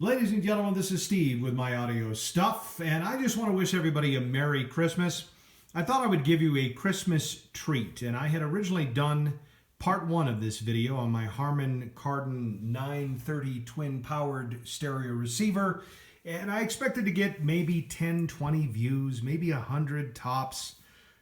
Ladies and gentlemen, this is Steve with my audio stuff, and I just want to wish everybody a Merry Christmas. I thought I would give you a Christmas treat, and I had originally done part one of this video on my Harman Kardon 930 twin-powered stereo receiver, and I expected to get maybe 10, 20 views, maybe 100 tops,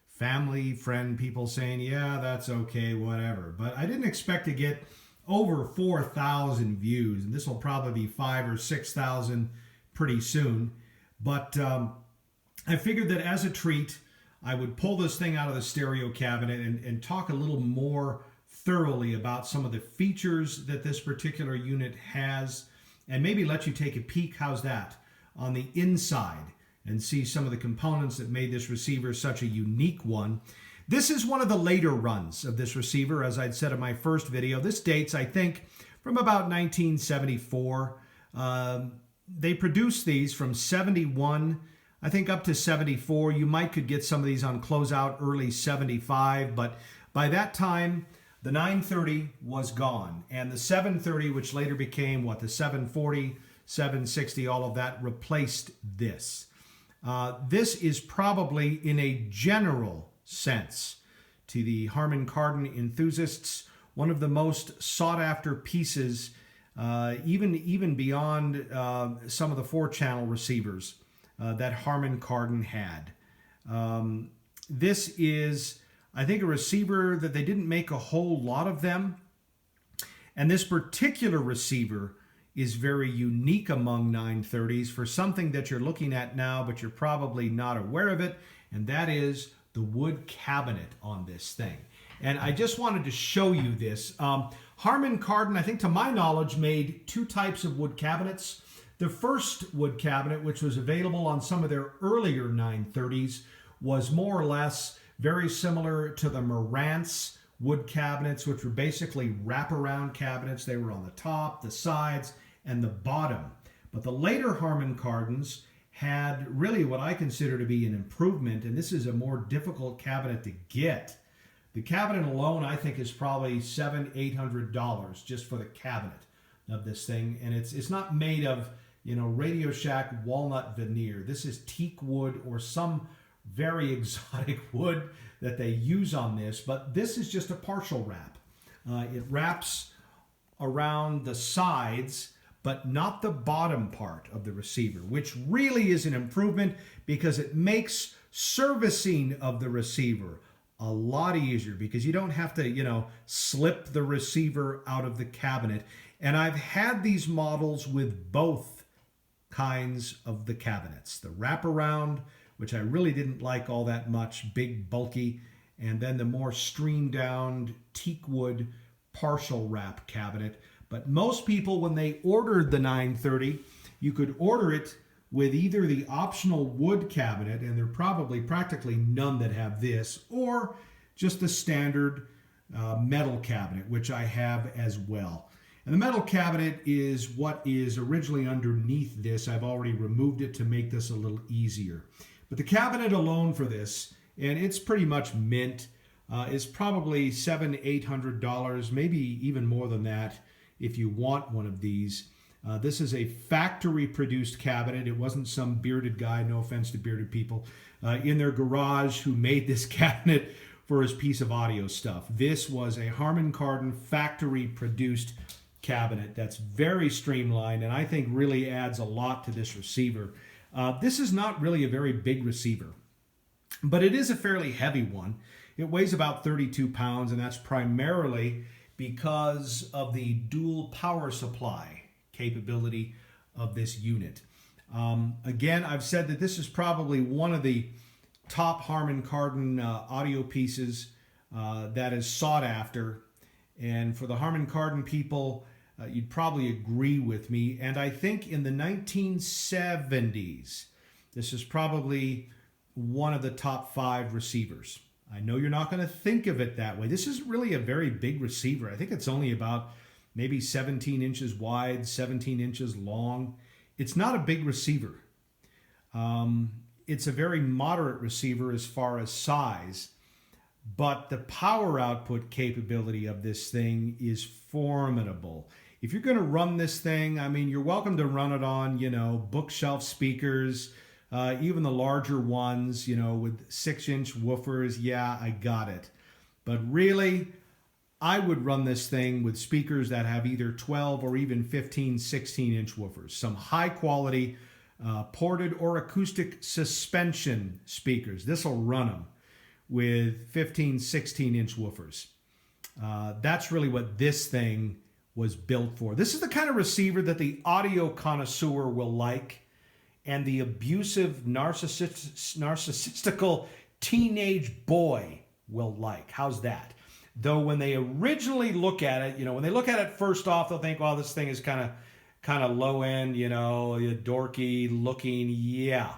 family, friend, people saying, yeah, that's okay, whatever. But I didn't expect to get over 4,000 views, and this will probably be 5,000 or 6,000 pretty soon. But I figured that as a treat, I would pull this thing out of the stereo cabinet and talk a little more thoroughly about some of the features that this particular unit has, and maybe let you take a peek, how's that, on the inside, and see some of the components that made this receiver such a unique one. This is one of the later runs of this receiver, as I'd said in my first video. This dates, I think, from about 1974. They produced these from 71, I think, up to 74. You could get some of these on closeout early 75, but by that time, the 930 was gone. And the 730, which later became, the 740, 760, all of that replaced this. This is probably, in a general sense, to the Harman Kardon enthusiasts, one of the most sought-after pieces, even beyond some of the 4-channel receivers that Harman Kardon had. This is, I think, a receiver that they didn't make a whole lot of them, and this particular receiver is very unique among 930s for something that you're looking at now, but you're probably not aware of it, and that is the wood cabinet on this thing. And I just wanted to show you this. Harman Kardon, I think to my knowledge, made 2 types of wood cabinets. The first wood cabinet, which was available on some of their earlier 930s, was more or less very similar to the Marantz wood cabinets, which were basically wraparound cabinets. They were on the top, the sides, and the bottom. But the later Harman Kardons had really what I consider to be an improvement, and this is a more difficult cabinet to get. The cabinet alone, I think, is probably $700-800 just for the cabinet of this thing, and it's not made of, Radio Shack walnut veneer. This is teak wood or some very exotic wood that they use on this, but this is just a partial wrap. It wraps around the sides, but not the bottom part of the receiver, which really is an improvement because it makes servicing of the receiver a lot easier because you don't have to, slip the receiver out of the cabinet. And I've had these models with both kinds of the cabinets. The wraparound, which I really didn't like all that much, big, bulky, and then the more streamed down teak wood partial wrap cabinet. But most people, when they ordered the 930, you could order it with either the optional wood cabinet, and there are probably practically none that have this, or just the standard metal cabinet, which I have as well. And the metal cabinet is what is originally underneath this. I've already removed it to make this a little easier. But the cabinet alone for this, and it's pretty much mint, is probably $700-800, maybe even more than that, if you want one of these. This is a factory-produced cabinet. It wasn't some bearded guy, no offense to bearded people, in their garage who made this cabinet for his piece of audio stuff. This was a Harman Kardon factory-produced cabinet that's very streamlined and I think really adds a lot to this receiver. This is not really a very big receiver, but it is a fairly heavy one. It weighs about 32 pounds, and that's primarily because of the dual power supply capability of this unit. Again, I've said that this is probably one of the top Harman Kardon audio pieces that is sought after. And for the Harman Kardon people, you'd probably agree with me. And I think in the 1970s, this is probably one of the top 5 receivers. I know you're not going to think of it that way. This is really a very big receiver. I think it's only about maybe 17 inches wide, 17 inches long. It's not a big receiver. It's a very moderate receiver as far as size, but the power output capability of this thing is formidable. if you're going to run this thing, I mean, you're welcome to run it on, you know, bookshelf speakers, even the larger ones, you know, with 6-inch woofers. Yeah, I got it. But really, I would run this thing with speakers that have either 12 or even 15, 16-inch woofers. Some high quality ported or acoustic suspension speakers. This will run them with 15, 16-inch woofers. That's really what this thing was built for. This is the kind of receiver that the audio connoisseur will like, and the abusive, narcissistical teenage boy will like. How's that? Though when they originally look at it, you know, when they look at it first off, they'll think, "Oh, this thing is kind of low end, you know, dorky looking." Yeah.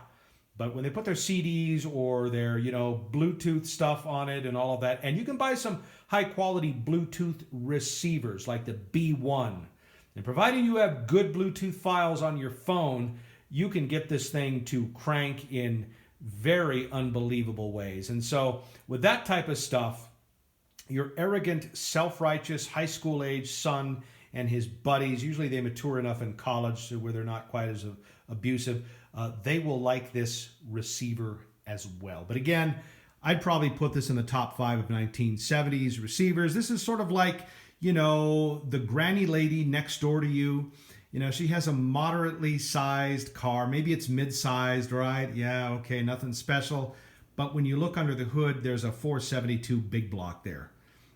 But when they put their CDs or their, you know, Bluetooth stuff on it and all of that, and you can buy some high quality Bluetooth receivers like the B1. And providing you have good Bluetooth files on your phone, you can get this thing to crank in very unbelievable ways. And so with that type of stuff, your arrogant, self-righteous, high school age son and his buddies, usually they mature enough in college where they're not quite as abusive, they will like this receiver as well. But again, I'd probably put this in the top 5 of 1970s receivers. This is sort of like, you know, the granny lady next door to you. You know, she has a moderately sized car. Maybe it's mid-sized, right? Yeah, okay, nothing special. But when you look under the hood, there's a 472 big block there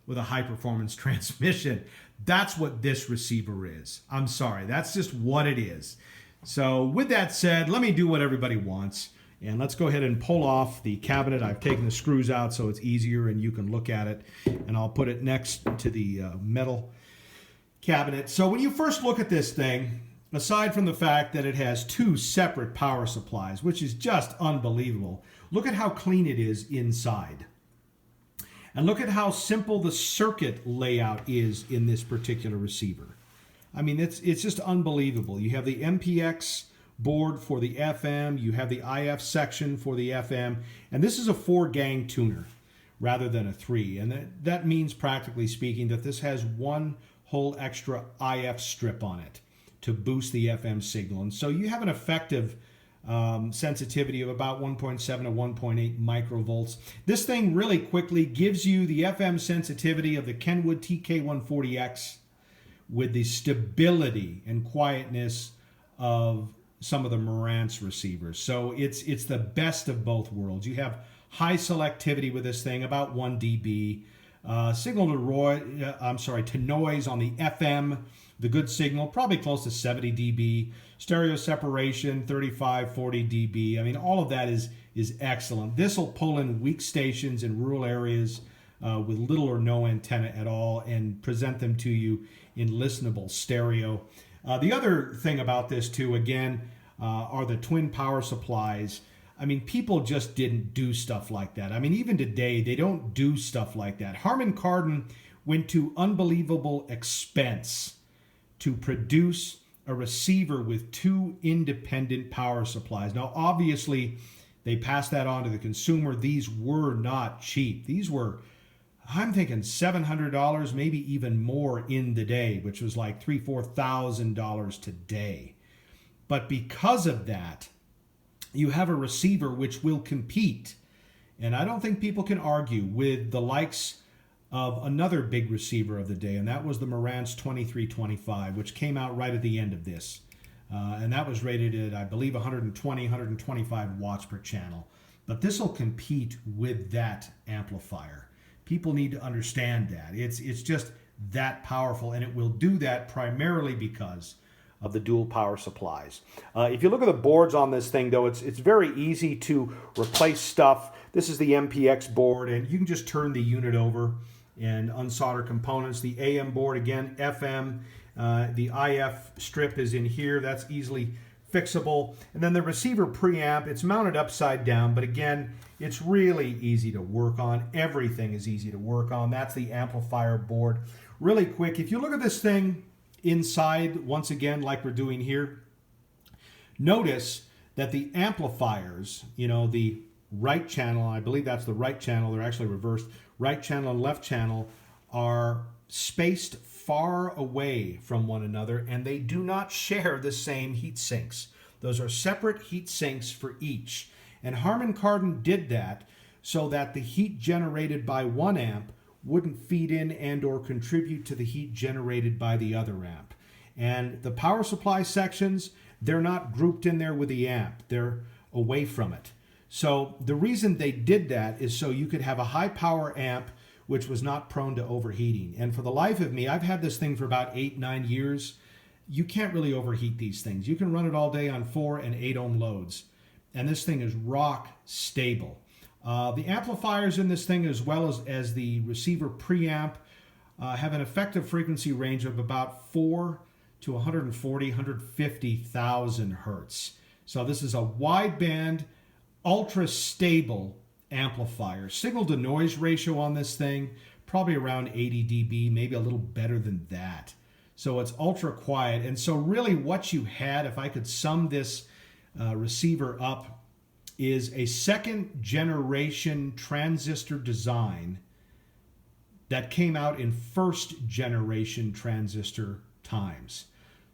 with a high-performance transmission. That's what this receiver is. I'm sorry, that's just what it is. So with that said, let me do what everybody wants. And let's go ahead and pull off the cabinet. I've taken the screws out so it's easier and you can look at it. And I'll put it next to the metal cabinet. So when you first look at this thing, aside from the fact that it has 2 separate power supplies, which is just unbelievable, look at how clean it is inside. And look at how simple the circuit layout is in this particular receiver. I mean, it's just unbelievable. You have the MPX board for the FM, you have the IF section for the FM, and this is a 4-gang tuner rather than a 3. And that means, practically speaking, that this has 1 whole extra IF strip on it to boost the FM signal. And so you have an effective sensitivity of about 1.7 to 1.8 microvolts. This thing really quickly gives you the FM sensitivity of the Kenwood TK140X with the stability and quietness of some of the Marantz receivers. So it's the best of both worlds. You have high selectivity with this thing, about 1 dB. Signal to noise on the FM, the good signal, probably close to 70 dB. Stereo separation, 35, 40 dB. I mean, all of that is excellent. This will pull in weak stations in rural areas with little or no antenna at all and present them to you in listenable stereo. The other thing about this too, again, are the twin power supplies. I mean, people just didn't do stuff like that. I mean, even today, they don't do stuff like that. Harman Kardon went to unbelievable expense to produce a receiver with 2 independent power supplies. Now, obviously, they passed that on to the consumer. These were not cheap. These were, I'm thinking $700, maybe even more in the day, which was like $3,000, $4,000 today. But because of that, you have a receiver which will compete. And I don't think people can argue with the likes of another big receiver of the day, and that was the Marantz 2325, which came out right at the end of this. And that was rated at, I believe, 120, 125 watts per channel. But this will compete with that amplifier. People need to understand that. It's just that powerful, and it will do that primarily because of the dual power supplies. If you look at the boards on this thing, though, it's very easy to replace stuff. This is the MPX board, and you can just turn the unit over and unsolder components. The AM board, again, FM. The IF strip is in here. That's easily fixable. And then the receiver preamp, it's mounted upside down, but again, it's really easy to work on. Everything is easy to work on. That's the amplifier board. Really quick, if you look at this thing inside, once again, like we're doing here, notice that the amplifiers, you know, the right channel, I believe that's the right channel, they're actually reversed, right channel and left channel are spaced far away from one another, and they do not share the same heat sinks. Those are separate heat sinks for each. And Harman Kardon did that so that the heat generated by one amp wouldn't feed in and or contribute to the heat generated by the other amp. And the power supply sections, they're not grouped in there with the amp. They're away from it. So the reason they did that is so you could have a high power amp which was not prone to overheating. And for the life of me, I've had this thing for about 8-9 years. You can't really overheat these things. You can run it all day on 4 and 8 ohm loads. And this thing is rock stable. The amplifiers in this thing, as well as the receiver preamp, have an effective frequency range of about 4 to 140, 150,000 hertz. So this is a wideband, ultra stable amplifier. Signal to noise ratio on this thing, probably around 80 dB, maybe a little better than that. So it's ultra quiet. And so really what you had, if I could sum this receiver up, is a second generation transistor design that came out in first generation transistor times.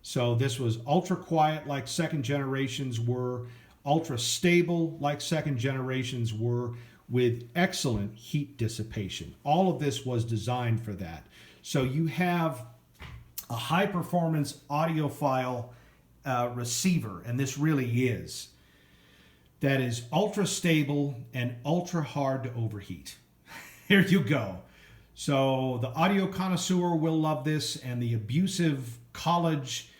So this was ultra quiet like second generations were, ultra stable like second generations were, with excellent heat dissipation. All of this was designed for that. So you have a high performance audiophile receiver, and this really is, that is ultra stable and ultra hard to overheat. Here you go. So the audio connoisseur will love this, and the abusive college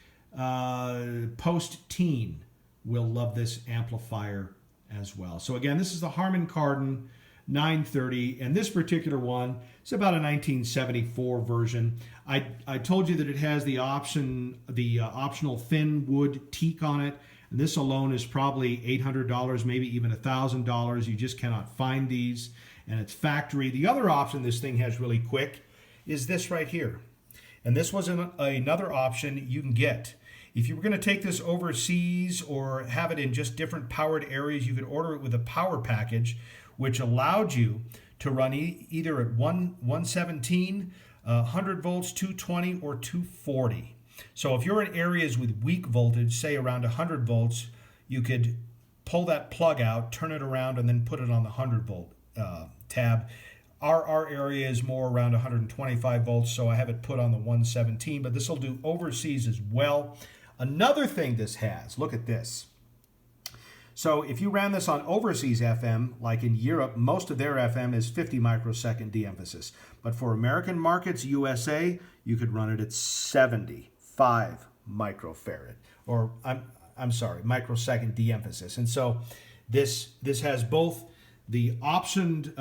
post-teen will love this amplifier as well. So again, this is the Harman Kardon 930, and this particular one is about a 1974 version. I told you that it has the optional thin wood teak on it, and this alone is probably $800, maybe even $1,000. You just cannot find these, and it's factory. The other option this thing has really quick is this right here, and this was another option you can get. If you were going to take this overseas or have it in just different powered areas, you could order it with a power package, which allowed you to run either at 117, 100 volts, 220, or 240. So if you're in areas with weak voltage, say around 100 volts, you could pull that plug out, turn it around, and then put it on the 100 volt tab. Our area is more around 125 volts, so I have it put on the 117, but this will do overseas as well. Another thing this has, look at this. So if you ran this on overseas FM, like in Europe, most of their FM is 50 microsecond de-emphasis. But for American markets, USA, you could run it at 75 microfarad, or I'm sorry, microsecond de-emphasis. And so this has both the optioned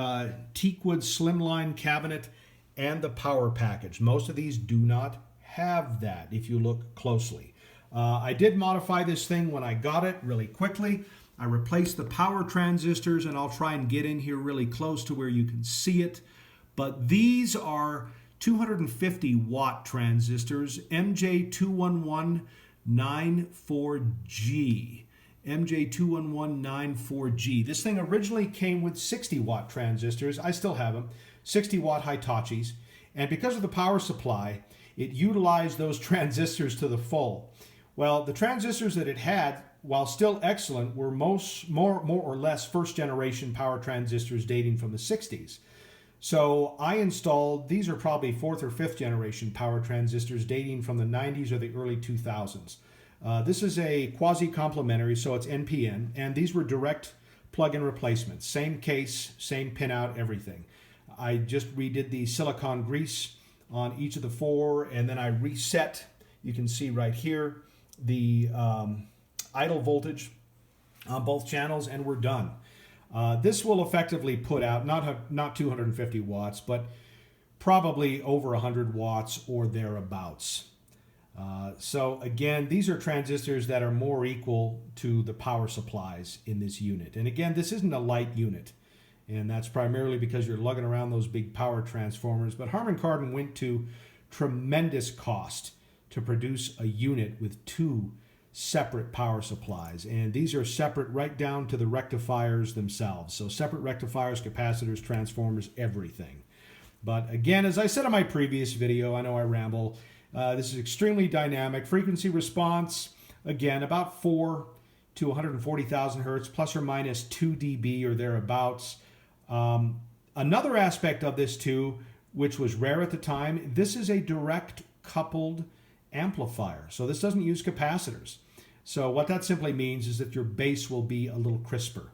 teakwood slimline cabinet and the power package. Most of these do not have that if you look closely. I did modify this thing when I got it really quickly. I replaced the power transistors, and I'll try and get in here really close to where you can see it. But these are 250 watt transistors, MJ21194G. MJ21194G. This thing originally came with 60 watt transistors. I still have them, 60 watt Hitachis. And because of the power supply, it utilized those transistors to the full. Well, the transistors that it had, while still excellent, were more or less first generation power transistors dating from the 60s. So I installed, these are probably fourth or fifth generation power transistors dating from the 90s or the early 2000s. This is a quasi-complementary, so it's NPN, and these were direct plug-in replacements. Same case, same pinout, everything. I just redid the silicone grease on each of the four, and then I reset, you can see right here, the idle voltage on both channels, and we're done. This will effectively put out not 250 watts, but probably over 100 watts or thereabouts. So again, these are transistors that are more equal to the power supplies in this unit. And again, this isn't a light unit, and that's primarily because you're lugging around those big power transformers. But Harman Kardon went to tremendous cost to produce a unit with two separate power supplies, and these are separate right down to the rectifiers themselves. So separate rectifiers, capacitors, transformers, everything. But again, as I said in my previous video, I know I ramble, this is extremely dynamic. Frequency response, again, about 4 to 140,000 hertz, plus or minus 2 dB or thereabouts. Another aspect of this too, which was rare at the time, this is a direct coupled amplifier. So this doesn't use capacitors. So what that simply means is that your bass will be a little crisper.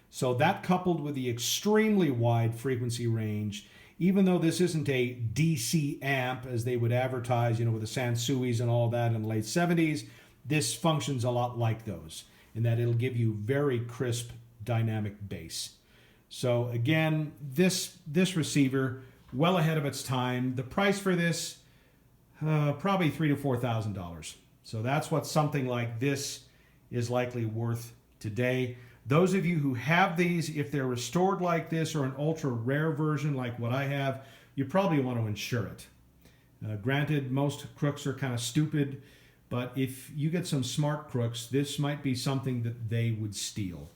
So that coupled with the extremely wide frequency range, even though this isn't a DC amp as they would advertise, with the Sansuis and all that in the late 70s, this functions a lot like those in that it'll give you very crisp dynamic bass. So again, this receiver, well ahead of its time. The price for this, probably $3,000 to $4,000. So that's what something like this is likely worth today. Those of you who have these, if they're restored like this or an ultra rare version like what I have, you probably want to insure it. Granted, most crooks are kind of stupid, but if you get some smart crooks, this might be something that they would steal.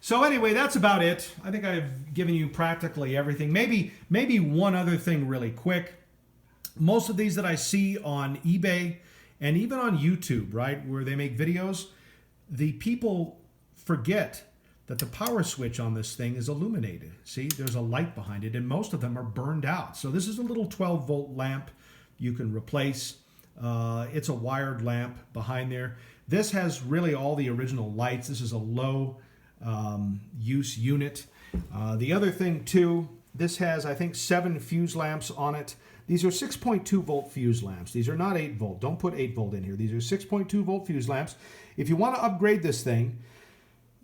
So anyway, that's about it. I think I've given you practically everything. Maybe one other thing really quick. Most of these that I see on eBay and even on YouTube, right, where they make videos, the people forget that the power switch on this thing is illuminated. See, there's a light behind it, and most of them are burned out. So this is a little 12-volt lamp you can replace. It's a wired lamp behind there. This has really all the original lights. This is a low use unit. The other thing too, this has, I think, 7 fuse lamps on it. These are 6.2 volt fuse lamps. These are not 8 volt. Don't put 8 volt in here. These are 6.2 volt fuse lamps. If you want to upgrade this thing,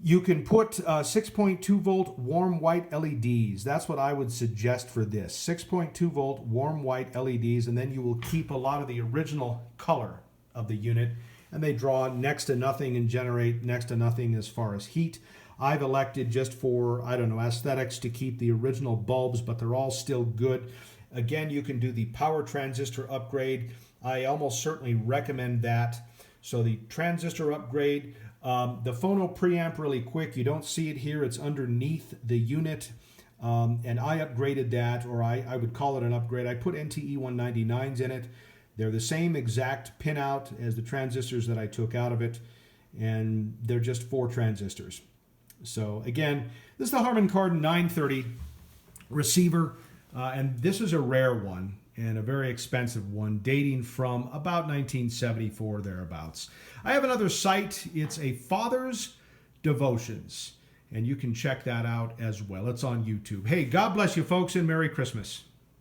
you can put 6.2 volt warm white LEDs. That's what I would suggest for this. 6.2 volt warm white LEDs, and then you will keep a lot of the original color of the unit, and they draw next to nothing and generate next to nothing as far as heat. I've elected just for, I don't know, aesthetics to keep the original bulbs, but they're all still good. Again, you can do the power transistor upgrade. I almost certainly recommend that. So the transistor upgrade, the phono preamp really quick. You don't see it here. It's underneath the unit. And I upgraded that, or I would call it an upgrade. I put NTE 199s in it. They're the same exact pinout as the transistors that I took out of it. And they're just 4 transistors. So again, this is the Harman Kardon 930 receiver. And this is a rare one and a very expensive one dating from about 1974 thereabouts. I have another site. It's a Father's Devotions, and you can check that out as well. It's on YouTube. Hey, God bless you folks, and Merry Christmas.